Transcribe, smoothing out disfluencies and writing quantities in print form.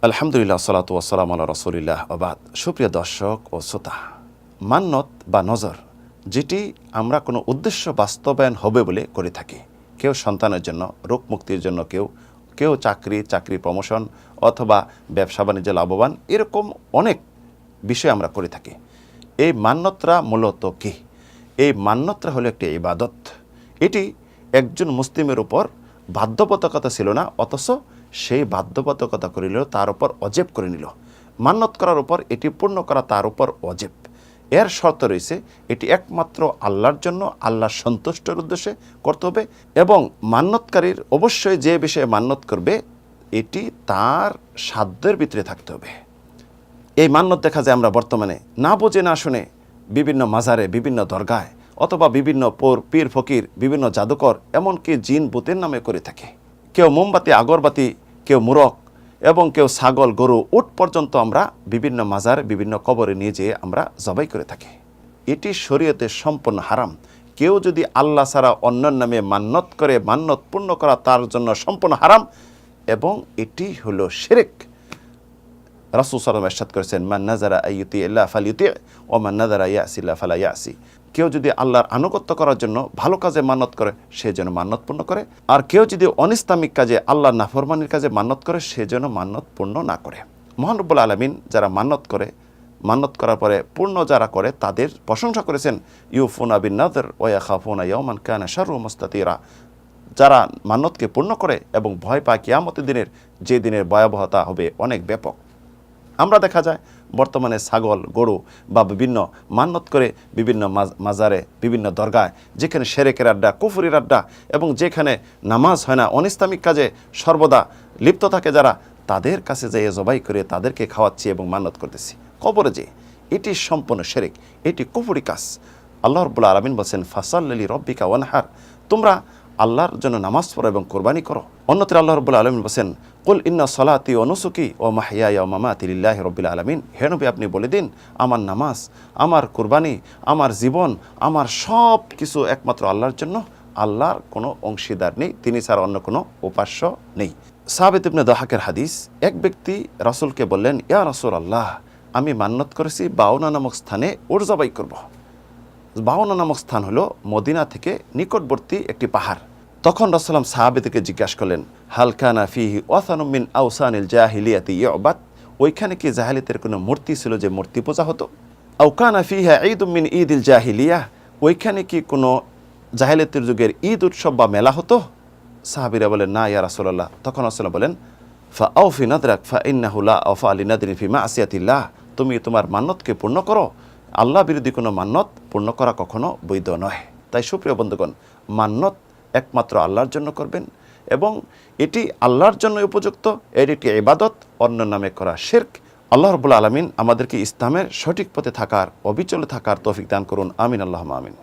আলহামদুলিল্লাহ, সালাতু ওয়াসসালামু আলা রাসূলিল্লাহ ওয়া বাদ। সুপ্রিয় দর্শক ও শ্রোতা, মান্নত বা নজর যেটি আমরা কোনো উদ্দেশ্য বাস্তবায়ন হবে বলে করে থাকি। কেউ সন্তানের জন্য, রোগ মুক্তির জন্য, কেউ চাকরি প্রমোশন অথবা ব্যবসা বাণিজ্যে লাভবান, এরকম অনেক বিষয় আমরা করে থাকি। এই মান্যতরা মূলত কি? এই মান্যতরা হলো একটি ইবাদত। এটি একজন মুসলিমের উপর বাধ্যবাধকতা ছিল না, অথচ সেই বাধ্যবাধকতা করে নিল, তার উপর অজেব করে নিল। মান্যত করার উপর এটি পূর্ণ করা তার উপর অজেব। এর শর্ত রয়েছে, এটি একমাত্র আল্লাহর জন্য, আল্লাহর সন্তুষ্টের উদ্দেশ্যে করতে হবে এবং মান্যতকারীর অবশ্যই যে বিষয়ে মান্যত করবে এটি তার সাধ্যের ভিতরে থাকতে হবে। এই মান্যত দেখা যায় আমরা বর্তমানে না বুঝে না শুনে বিভিন্ন মাজারে, বিভিন্ন দরগায় অথবা বিভিন্ন পীর ফকির, বিভিন্ন জাদুকর, এমনকি জিন ভূতের নামে করে থাকে। কেউ মোমবাতি, আগরবাতি, কেউ মুরগ এবং কেউ ছাগল, গরু, উট পর্যন্ত আমরা বিভিন্ন মাজার, বিভিন্ন কবরে নিয়ে যেয়ে আমরা জবাই করে থাকি। এটি শরীয়তে সম্পূর্ণ হারাম। কেউ যদি আল্লাহ ছাড়া অন্যের নামে মান্যত করে, মান্যত পূর্ণ করা তার জন্য সম্পূর্ণ হারাম এবং এটি হলো শিরক। রাসূল সাল্লাল্লাহু আলাইহি ওয়াসাল্লাম ইরশাদ করেছেন, মান নাযারা আইয়ুতি ইল্লা ফালিউতি ওয়া মান নাযারা ইয়াসিল্লা ফালা ইয়াসি। কেউ যদি আল্লাহর আনুগত্য করার জন্য ভালো কাজে মান্যত করে, সে যেন মান্যত পূর্ণ করে। আর কেউ যদি অনিসলামিক কাজে, আল্লাহর নাফরমানির কাজে মান্যত করে, সে যেন মান্যত পূর্ণ না করে। মহান রব্বুল আলামিন যারা মান্যত করে, মান্যত করার পরে পূর্ণ যারা করে তাদের প্রশংসা করেছেন, ইউফুনা বিন নাযর ওয়া ইয়াখাফুনা ইয়াওমান কানা শাররুহু মুস্তাতিরা। যারা মান্যতকে পূর্ণ করে এবং ভয় পায় কিয়ামতের দিনের, যে দিনের ভয়াবহতা হবে অনেক ব্যাপক। আমরা দেখা যায় বর্তমানে ছাগল, গরু বা বিভিন্ন মান্যত করে বিভিন্ন মাজারে, বিভিন্ন দরগায়, যেখানে শিরকের আড্ডা, কুফরির আড্ডা এবং যেখানে নামাজ হয় না, অনিসলামিক কাজে সর্বদা লিপ্ত থাকে যারা, তাদের কাছে যেয়ে জবাই করে তাদেরকে খাওয়াচ্ছি এবং মান্যত করতেছি কবরে যে। এটি সম্পূর্ণ শিরক, এটি কুফরি কাজ। আল্লাহ রাব্বুল আলামিন বলেন, ফাসাল্লি লিরাব্বিকা ওয়ানহার, তোমরা আল্লাহর জন্য নামাজ পড়ো এবং কোরবানি করো। অন্যত্র আল্লাহ রাব্বুল আলামিন বলেন, কুল ইন্না সলাতি ওয়া নুসুকি ওয়া মাহইয়ায়া ওয়া মামাতি লিল্লাহি রাব্বিল আলামিন। হে নবী, আপনি বলে দিন, আমার নামাজ, আমার কোরবানি, আমার জীবন, আমার সব কিছু একমাত্র আল্লাহর জন্য। আল্লাহর কোনো অংশীদার নেই, তিনি ছাড়া অন্য কোনো উপাস্য নেই। সাবিত ইবনে দাহাকের হাদিস, এক ব্যক্তি রাসূলকে বললেন, ইয়া রাসূলুল্লাহ, আমি মান্যত করেছি বাওনা নামক স্থানে উট জবাই করব। বাওনা নামক স্থান হলো মদিনা থেকে নিকটবর্তী একটি পাহাড়। তখন রাসূল সাহাবীদেরকে জিজ্ঞাসা করলেন, হাল কানা ফিহি ওয়াসানুম মিন আওসানিল জাহিলিয়াতি ইউবাদ, ওইখানে কি জাহেলিয়াতের কোনো মূর্তি ছিল যে মূর্তি পূজা হতো? আও কানা ফিহা ঈদুম মিন ঈদিল জাহিলিয়া, ওইখানে কি কোনো জাহেলিয়াতের যুগের ঈদ উৎসব বা মেলা হতো? সাহাবীরা বলেন, না ইয়া রাসূলুল্লাহ। তখন রাসূল বলেন, ফা আওফি নাদরাক ফা ইন্নাহু লা আওফা লিনাদরিন ফি মাসিয়াতিল্লাহ, তুমি তোমার মান্যতকে পূর্ণ করো, আল্লাহ বিরোধী কোনো মান্যত পূর্ণ করা কখনো বৈধ নয়। তাই সুপ্রিয় বন্ধুগণ, মান্যত একমাত্র আল্লাহর জন্য করবেন এবং এটি আল্লাহর জন্য উপযুক্ত, এর একটি ইবাদত, অন্য নামে করা শিরক। আল্লাহ রাব্বুল আলামিন আমাদেরকে ইসলামের সঠিক পথে থাকার, অবিচল থাকার তৌফিক দান করুন। আমিন, আল্লাহুম্মা আমিন।